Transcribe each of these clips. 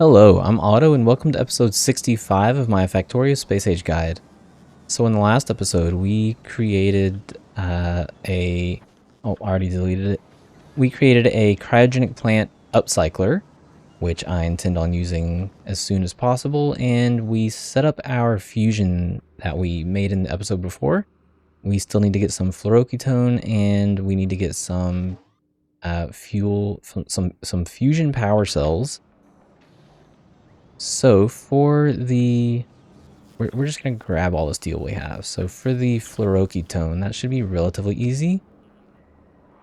Hello, I'm Otto and welcome to episode 65 of my Factorio Space Age Guide. So in the last episode, we created oh, I already deleted it. We created a cryogenic plant upcycler, which I intend on using as soon as possible, and we set up our fusion that we made in the episode before. We still need to get some fluoroketone, and we need to get some some fusion power cells. So for the, we're just going to grab all the steel we have. So for the fluoroketone, that should be relatively easy.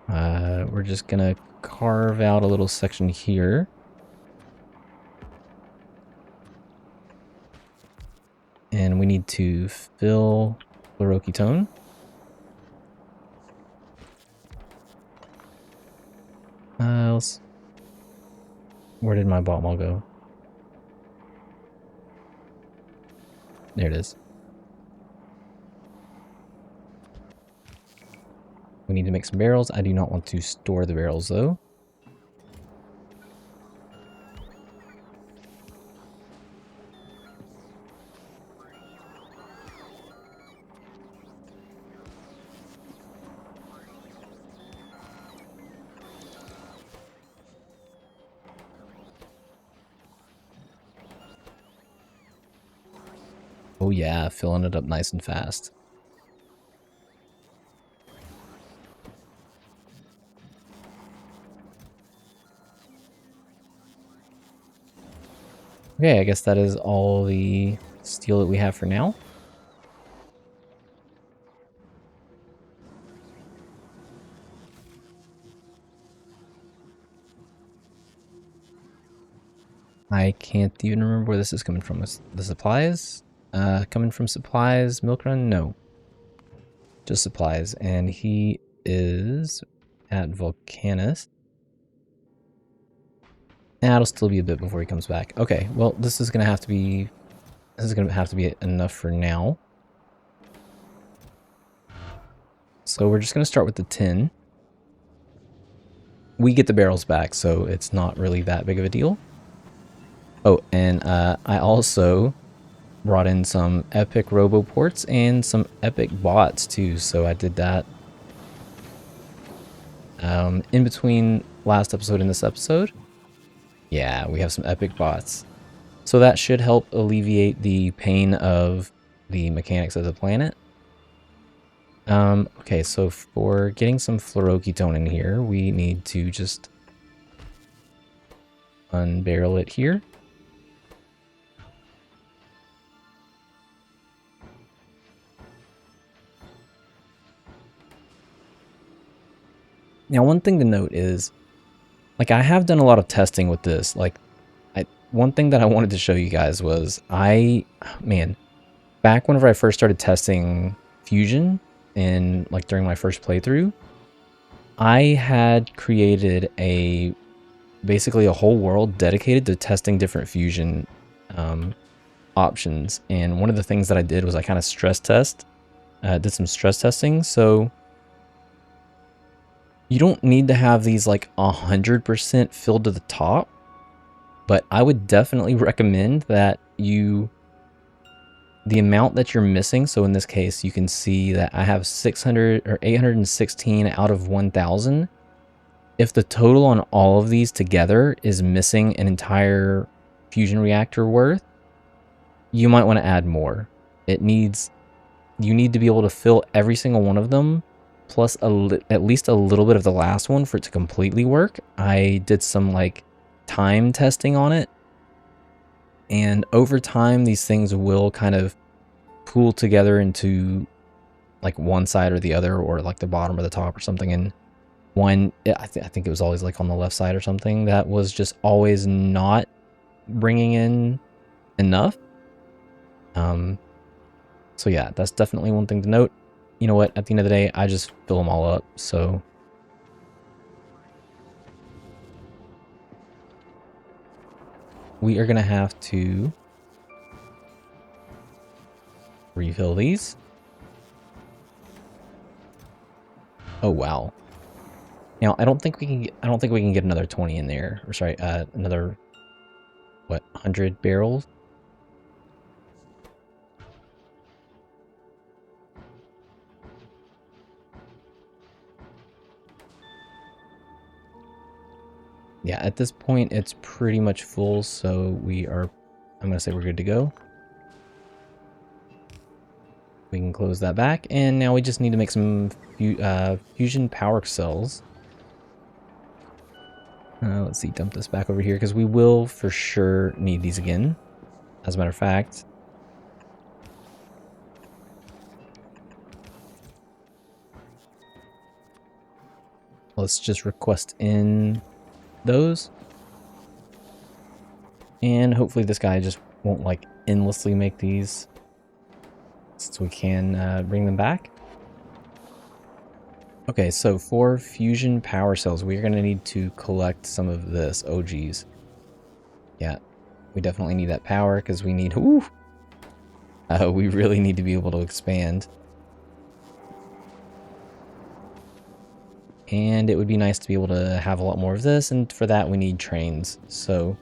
We're just going to carve out a little section here. And we need to fill fluoroketone. Where did my bottle go? There it is. We need to make some barrels. I do not want to store the barrels though. Oh yeah, filling it up nice and fast. Okay, I guess that is all the steel that we have for now. I can't even remember where this is coming from. The supplies? Coming from supplies, milk run? No. Just supplies. And he is at Volcanus. It'll still be a bit before he comes back. Okay, well, this is gonna have to be enough for now. So we're just gonna start with the tin. We get the barrels back, so it's not really that big of a deal. Oh, and I also brought in some epic roboports and some epic bots too, so I did that in between last episode and this episode. Yeah, we have some epic bots. So that should help alleviate the pain of the mechanics of the planet. Okay, so for getting some fluoroketone in here, we need to just unbarrel it here. Now, one thing to note is, like, I have done a lot of testing with this. Like, one thing that I wanted to show you guys was, man, back whenever I first started testing fusion and like during my first playthrough, I had created basically a whole world dedicated to testing different fusion options. And one of the things that I did was I kind of did some stress testing. So you don't need to have these like 100% filled to the top, but I would definitely recommend that the amount that you're missing. So in this case, you can see that I have 600 or 816 out of 1000. If the total on all of these together is missing an entire fusion reactor worth, you might want to add more. You need to be able to fill every single one of them, plus at least a little bit of the last one for it to completely work. I did some like time testing on it, and over time these things will kind of pool together into like one side or the other, or like the bottom or the top or something. And I think it was always like on the left side or something that was just always not bringing in enough. So yeah, that's definitely one thing to note. You know what, at the end of the day, I just fill them all up. So we are gonna have to refill these. Oh wow. Now I don't think we can get another 20 in there. Or sorry, another what, 100 barrels? Yeah, at this point it's pretty much full, so I'm gonna say we're good to go. We can close that back, and now we just need to make some fusion power cells. Let's see, dump this back over here, because we will for sure need these again, as a matter of fact. Let's just request in those. And hopefully this guy just won't like endlessly make these, so we can bring them back. Okay, so for fusion power cells, we're going to need to collect some of this. Oh, geez. Yeah, we definitely need that power because we need... we really need to be able to expand. And it would be nice to be able to have a lot more of this, and for that we need trains. So,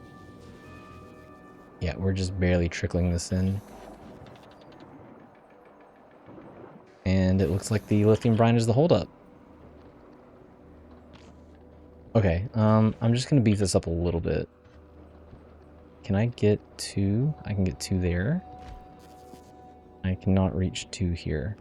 yeah, we're just barely trickling this in. And it looks like the lithium brine is the holdup. Okay, I'm just gonna beef this up a little bit. Can I get two? I can get two there. I cannot reach two here.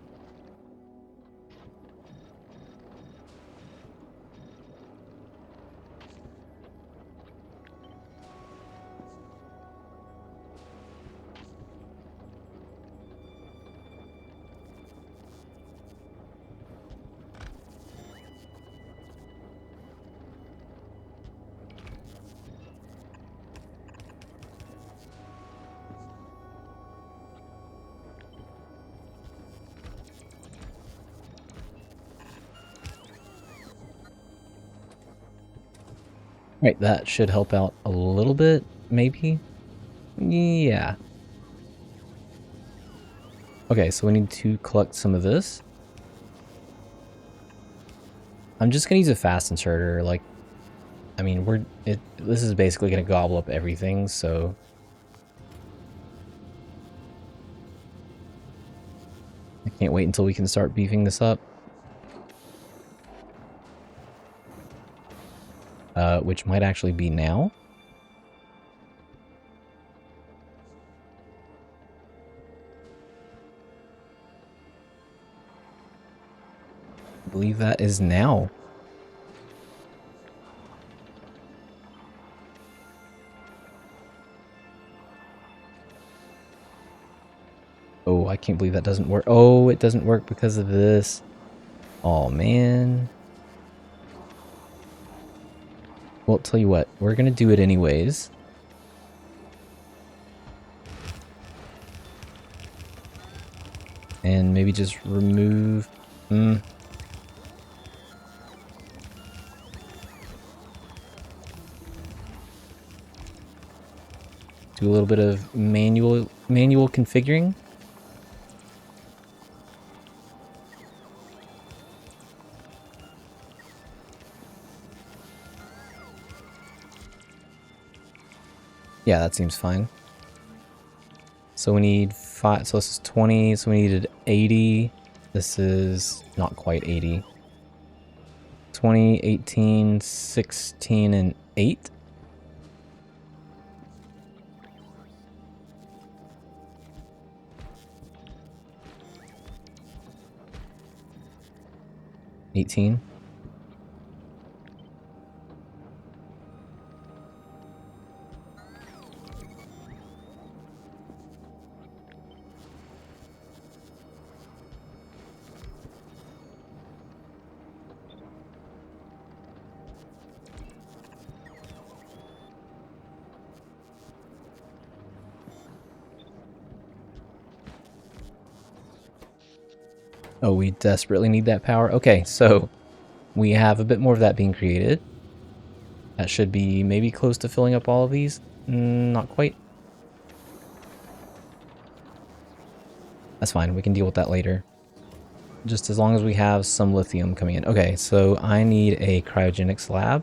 Right, that should help out a little bit, maybe? Yeah. Okay, so we need to collect some of this. I'm just gonna use a fast inserter, like, I mean, this is basically gonna gobble up everything, so... I can't wait until we can start beefing this up. Which might actually be now. I believe that is now. Oh, I can't believe that doesn't work. Oh, it doesn't work because of this. Oh, man. Well, tell you what, we're gonna do it anyways. And maybe just remove... Do a little bit of manual configuring. Yeah, that seems fine. So we need 5, so this is 20, so we needed 80. This is not quite 80. 20, 18, 16, and 8. $18. Oh, we desperately need that power. Okay, so we have a bit more of that being created. That should be maybe close to filling up all of these. Not quite. That's fine. We can deal with that later. Just as long as we have some lithium coming in. Okay, so I need a cryogenic slab.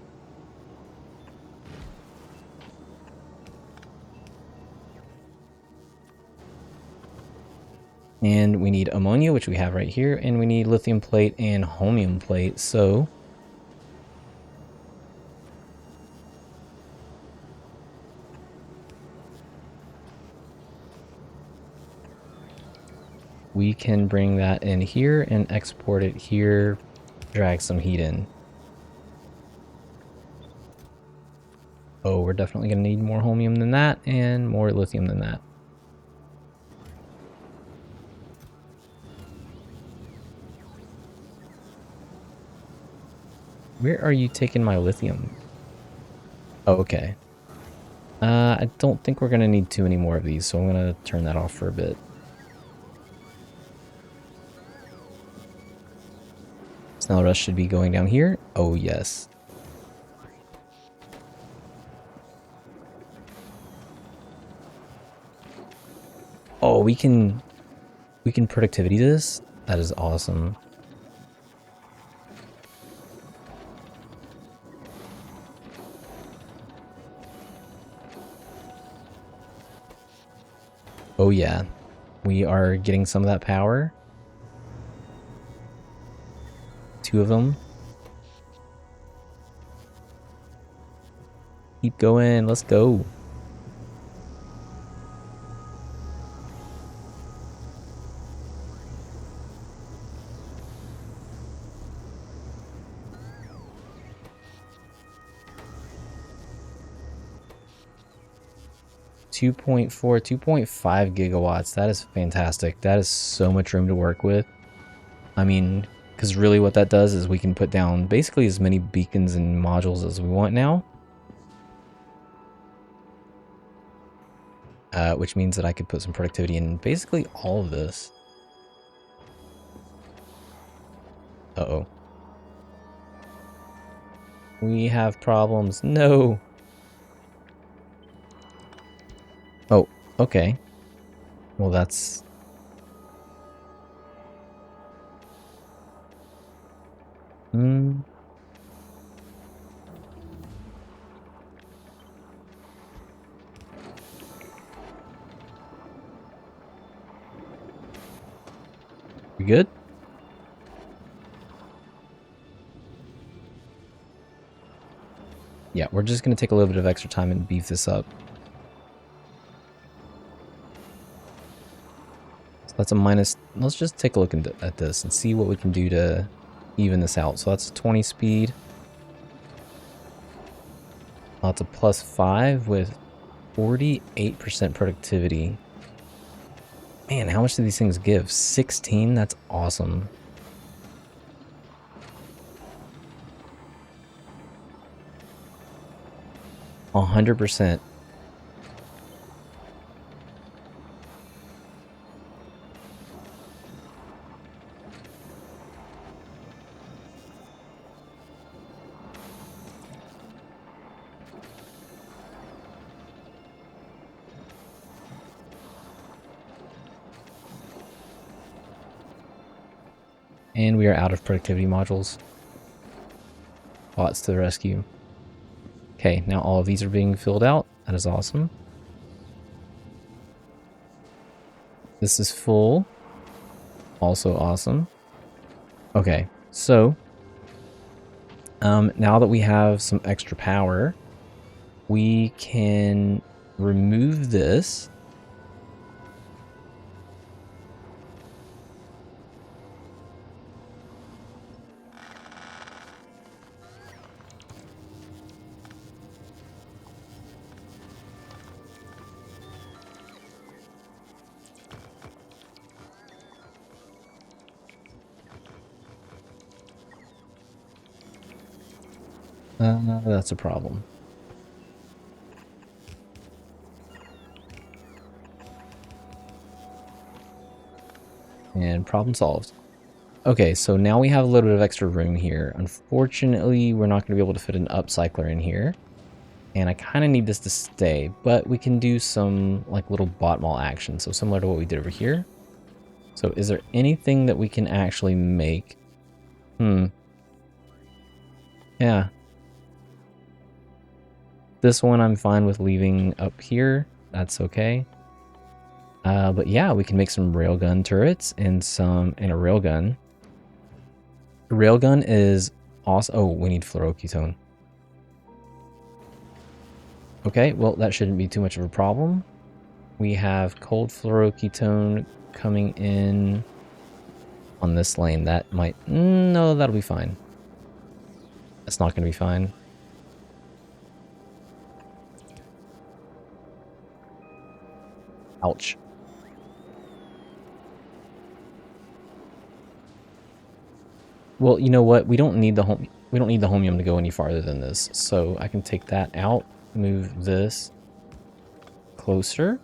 And we need ammonia, which we have right here, and we need lithium plate and holmium plate. So we can bring that in here and export it here, drag some heat in. Oh, we're definitely going to need more holmium than that and more lithium than that. Where are you taking my lithium? Oh, okay. I don't think we're going to need too many more of these, so I'm going to turn that off for a bit. So now the rest should be going down here. Oh, yes. Oh, we can productivity this? That is awesome. Oh yeah. We are getting some of that power. 2 of them. Keep going, let's go. Two 2.5 gigawatts. That is fantastic. That is so much room to work with. I mean, because really what that does is we can put down basically as many beacons and modules as we want now. Which means that I could put some productivity in basically all of this. Uh-oh. We have problems. No! Oh, okay. Well, that's... Hmm. We good? Yeah, we're just going to take a little bit of extra time and beef this up. So that's a minus... Let's just take a look at this and see what we can do to even this out. So that's a 20 speed. That's a +5 with 48% productivity. Man, how much do these things give? 16? That's awesome. A 100%. And we are out of productivity modules. Bots to the rescue. Okay, now all of these are being filled out. That is awesome. This is full. Also awesome. Okay, so now that we have some extra power, we can remove this. That's a problem. And problem solved. Okay, so now we have a little bit of extra room here. Unfortunately, we're not going to be able to fit an upcycler in here. And I kind of need this to stay, but we can do some like little bot mall action. So similar to what we did over here. So is there anything that we can actually make? Yeah. This one I'm fine with leaving up here. That's okay. But yeah, we can make some railgun turrets and a railgun. Railgun is awesome. Oh, we need fluoroketone. Okay, well, that shouldn't be too much of a problem. We have cold fluoroketone coming in on this lane. That might... No, that'll be fine. That's not going to be fine. Ouch. Well, you know what? We don't need the homium to go any farther than this. So I can take that out, move this closer.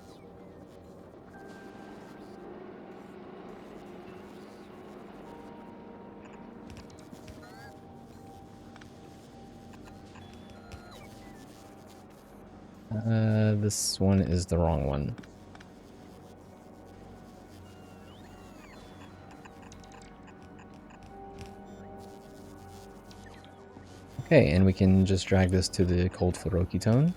This one is the wrong one. Okay, and we can just drag this to the cold fluoroketone.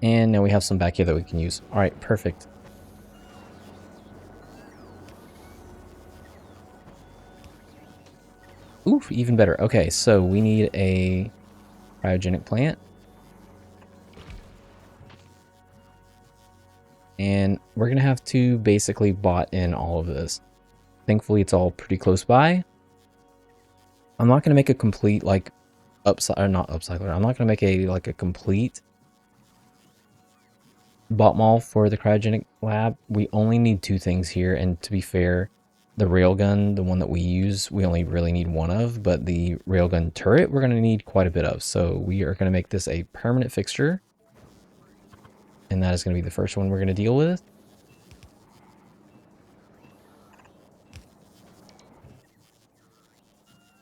And now we have some back here that we can use. All right, perfect. Oof, even better. Okay, so we need a cryogenic plant. And we're going to have to basically bot in all of this. Thankfully, it's all pretty close by. I'm not going to make a complete, like, not upcycler. I'm not going to make a complete bot mall for the cryogenic lab. We only need 2 things here, and to be fair, the railgun, the one that we use, we only really need 1 of, but the railgun turret we're going to need quite a bit of. So we are going to make this a permanent fixture, and that is going to be the first one we're going to deal with.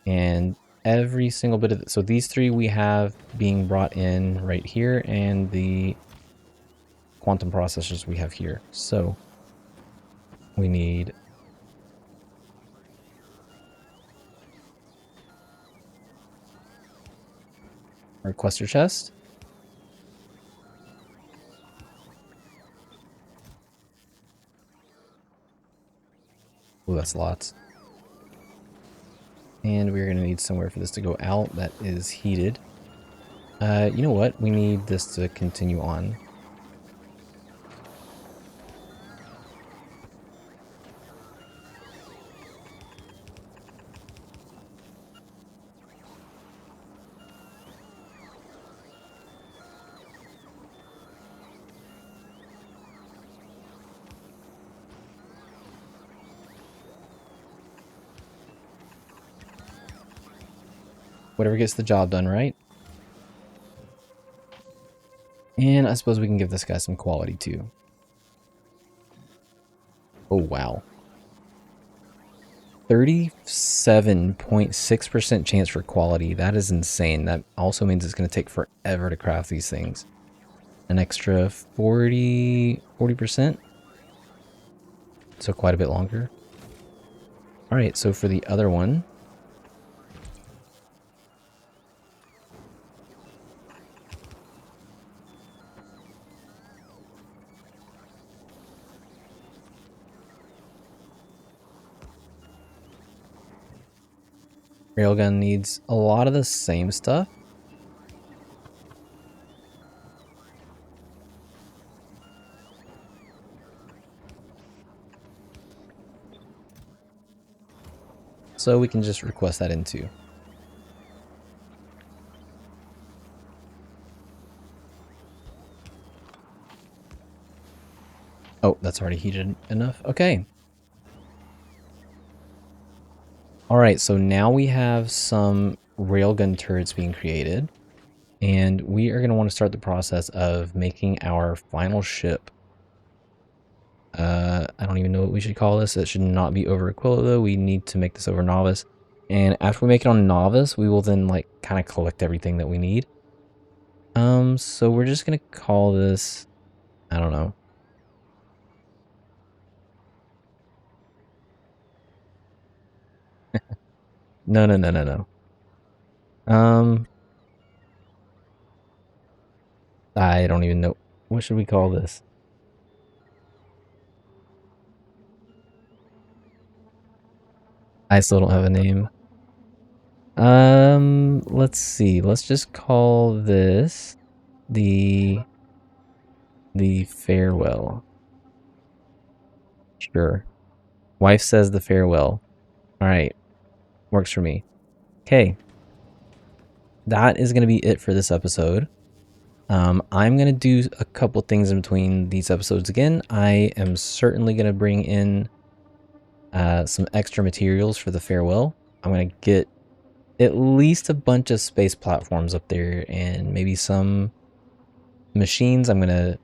And every single bit of it, so these 3 we have being brought in right here, and the quantum processors we have here. So we need our cluster chest. Oh, that's lots. And we're going to need somewhere for this to go out that is heated. You know what? We need this to continue on. Whatever gets the job done, right? And I suppose we can give this guy some quality too. Oh, wow. 37.6% chance for quality. That is insane. That also means it's going to take forever to craft these things. An extra 40%. So quite a bit longer. All right, so for the other one, railgun needs a lot of the same stuff. So we can just request that into. Oh, that's already heated enough. Okay. All right, so now we have some railgun turrets being created, and we are going to want to start the process of making our final ship. I don't even know what we should call this. It should not be over Aquilo, though. We need to make this over Novice. And after we make it on Novice, we will then like kind of collect everything that we need. So we're just going to call this, I don't know. No, no, no, no, no. Um, I don't even know. What should we call this? I still don't have a name. Let's see. Let's just call this the the farewell. Sure. Wife says the farewell. All right. Works for me. Okay. That is going to be it for this episode. I'm going to do a couple things in between these episodes again. I am certainly going to bring in some extra materials for the farewell. I'm going to get at least a bunch of space platforms up there and maybe some machines. I'm going to,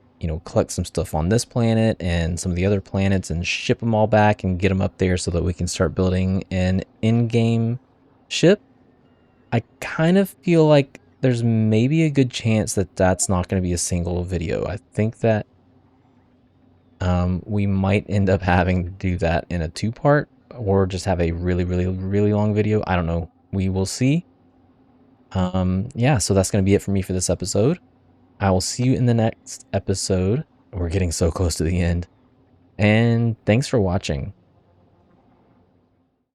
collect some stuff on this planet and some of the other planets and ship them all back and get them up there so that we can start building an in-game ship. I kind of feel like there's maybe a good chance that that's not going to be a single video. I think that we might end up having to do that in a two-part or just have a really, really, really long video. I don't know. We will see. Yeah, so that's going to be it for me for this episode. I will see you in the next episode. We're getting so close to the end. And thanks for watching.